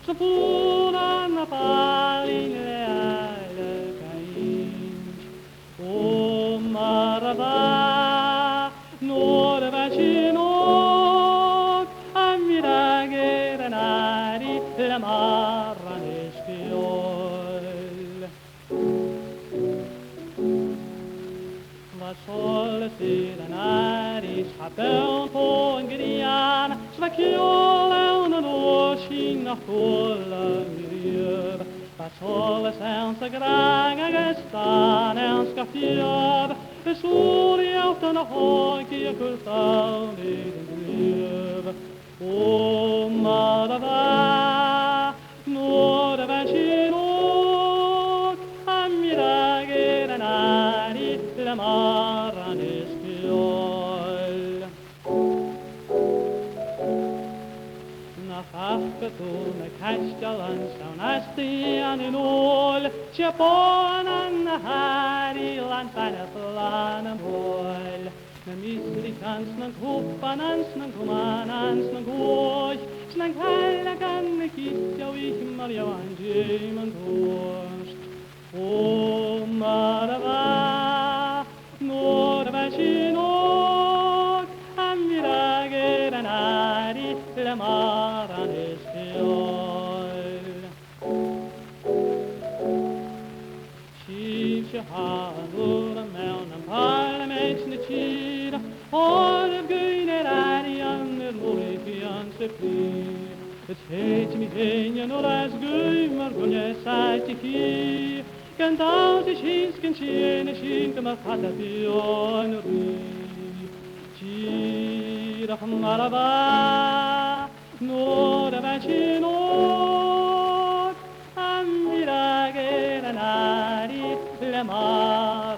spunan palinele alcăinci. O marva, nor vecinoc, ammiraghere nari la marra neschiol. Va sol serenari, schapel på en grian, svakjol en årskin av kolla myrjöv. Va sol sens granga gestan en ska fjör, sol i autan och hag i kultan i den glöv. O marva, nor vecino, ammiraghere nari la marra neschiol. Na fafkatuna kastjalan saun astian in ol, tjaponan harilan panaplan bol. Na misrikans nan kuppanans nan kumanans nan goch, snan kallagan kistja ich marja anjeman torst. O marva, nor vecino, ammiraghere nari la marra neschiol. Chief shahanur mewn am parlament na chira, all of gyner arian er loifian se plir. Het heet me heen or as gymar gonje saiti ki, kant out is hinsken chene shinke ma fata pion ri. Chira marava, nor vecino, ammiraghere nari la mar.